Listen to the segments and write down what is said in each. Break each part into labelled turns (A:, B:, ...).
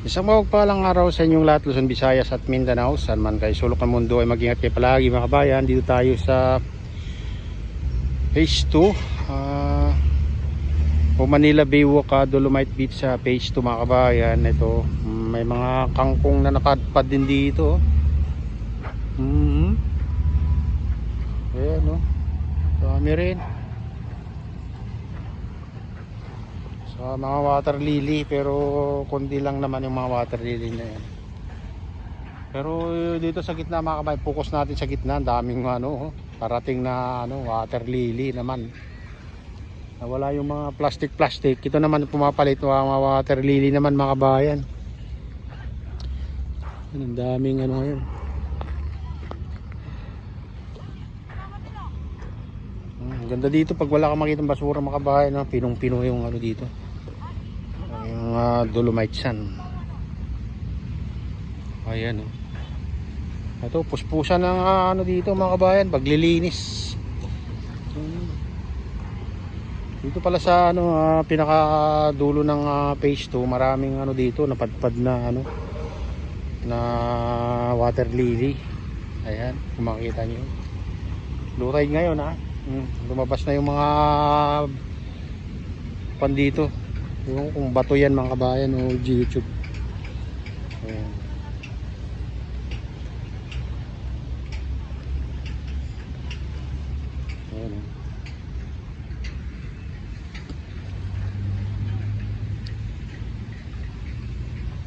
A: Isang mapagpalang araw sa inyong lahat, Luzon, Visayas at Mindanao. Saan man kayo sulok ng mundo ay mag-ingat kayo palagi mga kabayan. Dito tayo sa Phase 2 o Manila Baywalk, Dolomite Beach sa Phase 2 mga kabayan. Ito, may mga kangkong na nakadpad din dito. Ayan o, dami rin. So, mga water lily, pero kundi lang naman yung mga water lily na yan. Pero dito sa gitna mga kabayan, focus natin sa gitna. Daming parating na water lily naman. Nawala yung mga plastic. Ito naman pumapalit mga water lily naman mga kabayan. Ang daming ngayon. Ganda dito pag wala kang makitang basura mga kabayan, pinong-pino yung dito. Yung Dolomite Sand. Ayan ito, puspusan ng dito mga kabayan, paglilinis. Dito pala sa pinakadulo ng Phase 2, maraming dito napadpad na na water lily. Ayan, kung makikita nyo. Low tide ngayon lumabas na yung mga pan dito. Yung kung bato yan mga kabayan o YouTube. Ayan. Ayan.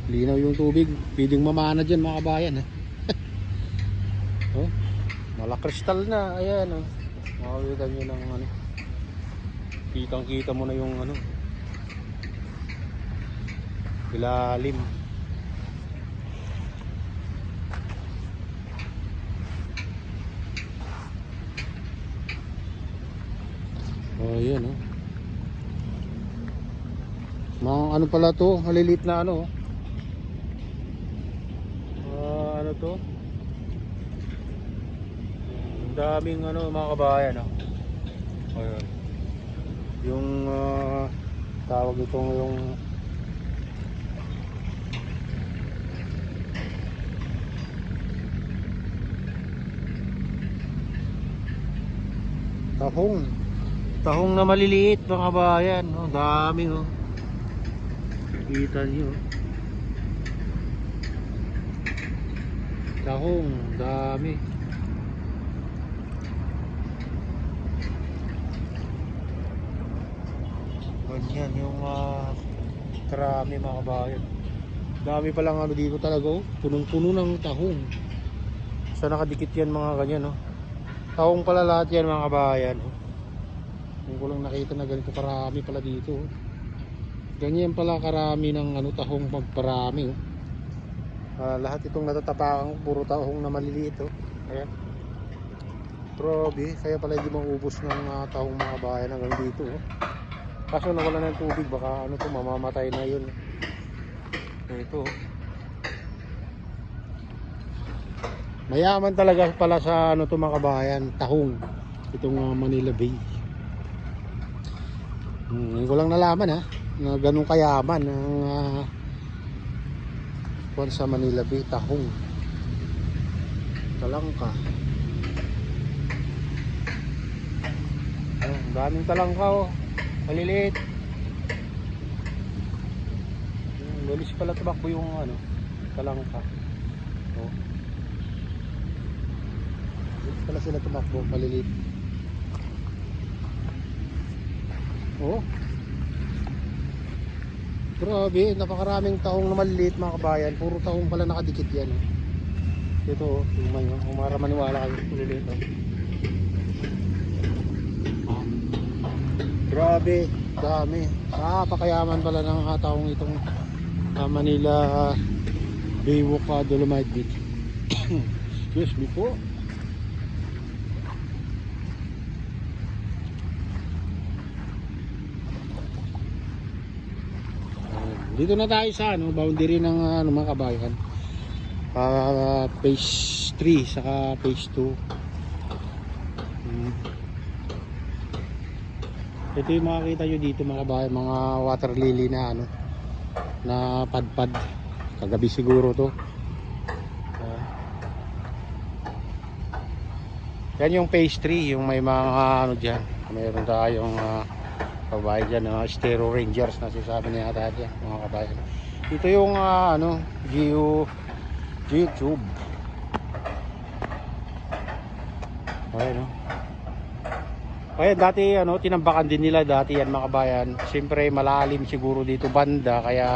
A: Linaw yung tubig, pwedeng mamana dyan mga kabayan oh, malakristal na. Ayan makikita nyo ng kitang kita mo na yung ilalim. Ayan mga pala to, maliliit na to. Ang daming mga kabayan Ayan. Yung tawag itong yung tahong na maliliit mga kabayan. Dami kita nyo tahong, dami. Ganyan yung karami mga kabayan. Dami palang dito talaga punong-puno ng tahong. So nakadikit yan mga ganyan tahong pala lahat yan mga kabayan. Hindi ko lang nakita na ganito karami pala dito. Ganyan pala karami ng tahong pagparami lahat itong natatapakan puro tahong na maliliit Ayan. Grabe, kaya pala hindi maubos ng tahong mga kabayan hanggang dito kaso nawala na ng tubig, baka mamamatay na yun. Ito mayaman talaga pala sa to mga kabayan, tahong itong Manila Bay. Hindi ko lang nalaman na ganun kayaman ang sa Manila Bay, tahong talangka. Daming talangka maliliit. Lulis pala tumakbo yung talangka. Lulis pala sila tumakbo, maliliit. Grabe, napakaraming tahong na maliliit mga kabayan. Puro tahong pala nakadikit yan Ito tingnan nyo, umara maniwala kayo, maliliit Grabe, dami. Napakayaman pala ng tahong itong Manila Baywalk, Dolomite Beach. Excuse me po. Dito na tayo sa boundary ng mga kabayan. Phase 3 saka Phase 2. Ito yung makikita nyo dito mga kabayan, mga water lily na na padpad Kagabi siguro to. Yan yung phase 3, yung may mga ano dyan. Mayroon tayong kabayan dyan, Stero Rangers na sinasabi niya yata dyan, mga kabayan. Ito yung GeoTube. Ayan, no? Ayan, dati tinambakan din nila dati yan, mga kabayan. Siyempre malalim siguro dito banda, kaya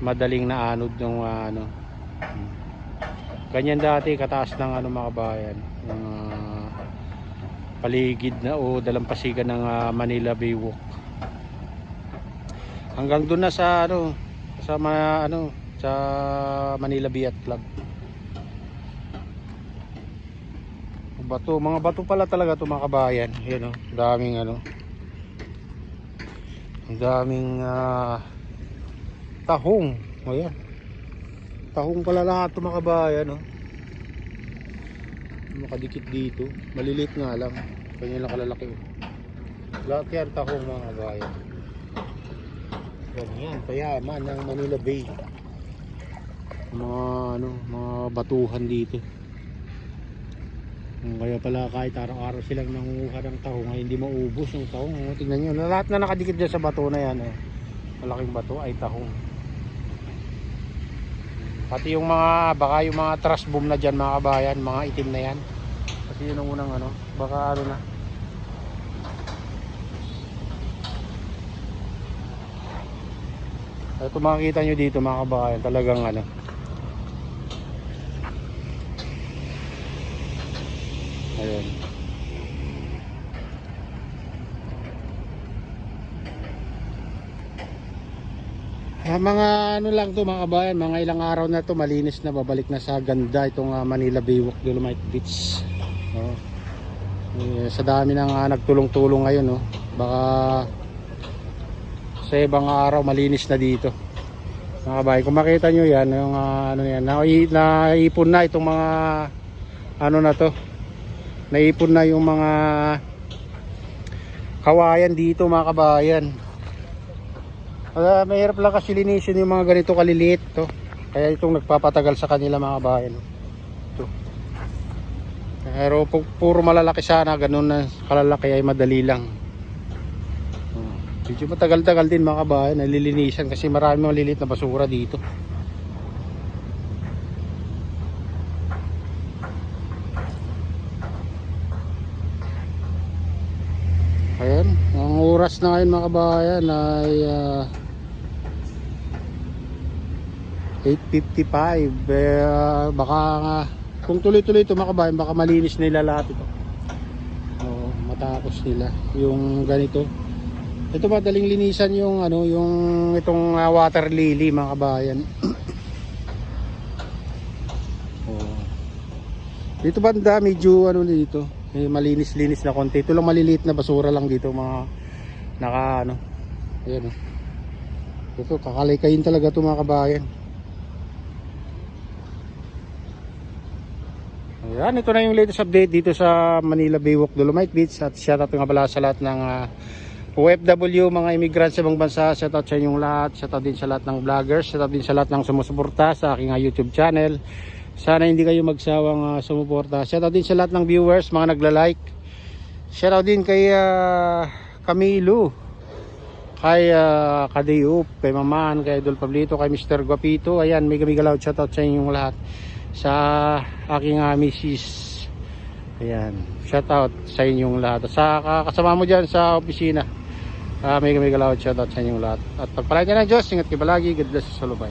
A: madaling naanod ng ganyan dati kataas ng mga kabayan, ng paligid na o dalampasigan ng Manila Baywalk. Hanggang doon na sa sa Manila Biat Club. Bato, mga bato pala talaga 'to, mga kabayan. Ayun, daming ang daming tahong. Ayan. Tahong pala lahat 'to, mga kabayan, Makadikit dito, maliliit nga lang, kanya lang kalalaki. Lahat yan tahong, mga kabayan. Ganyan, payaman ng Manila Bay. Mga batuhan dito. Kaya pala kahit araw-araw silang nangunguha ng tahong ay hindi maubos yung tahong. Tingnan nyo, lahat na nakadikit dyan sa bato na yan, malaking bato ay tahong. Pati yung baka yung mga trash boom na dyan, mga kabayan, mga itim na yan. Kasi yun ang unang baka na. Ito makikita nyo dito, mga kabayan, talagang ayun. Mga lang to, mga kabayan, mga ilang araw na to malinis na, babalik na sa ganda itong Manila Baywalk Dolomite Beach. Sa dami nang nagtulong-tulong ngayon, baka sa ibang araw malinis na dito, mga kabayan. Kung makita nyo yan, yung naipon na itong mga na to, naipon na yung mga kawayan dito, mga kabayan. Mahirap lang kasi linisin yung mga ganito kaliliit to. Kaya itong nagpapatagal sa kanila, mga kabayan. Ito. Pero puro malalaki sana, ganun na kalalaki ay madali lang. Medyo matagal-tagal din, mga kabayan, nalilinisan kasi marami maliliit na basura dito. Ayan, ang oras na ngayon, mga kabayan, ay 8:55. Baka kung tuloy-tuloy ito, mga kabayan, baka malinis nila lahat ito. Matapos nila yung ganito. Ito madaling linisan yung yung itong water lily, mga kabayan. Dito banda medyo dito, malinis-linis na konti. Ito lang maliliit na basura lang dito, mga ayan. Ito kakalikayin talaga ito, mga kabayan. Ayan, ito na yung latest update dito sa Manila Baywalk Dolomite Beach. At shoutout nga pala sa lahat ng OFW, mga immigrants sa ibang bansa. Shoutout sa inyong lahat. Shoutout din sa lahat ng vloggers. Shoutout din sa lahat ng sumusuporta sa aking YouTube channel. Sana hindi kayo magsawang sumuporta. Shoutout din sa lahat ng viewers, mga nagla-like. Shoutout din kay Camilo, kay Kadeyup, kay Maman, kay Idol Pablito, kay Mr. Guapito. Ayan, mega loud shoutout sa inyong lahat. Sa aking misis. Ayan, shoutout sa inyong lahat. Sa kasama mo dyan sa opisina, mega loud shoutout sa inyong lahat. At pagpalain niya ng Diyos, ingat kayo palagi. God bless sa Lubay.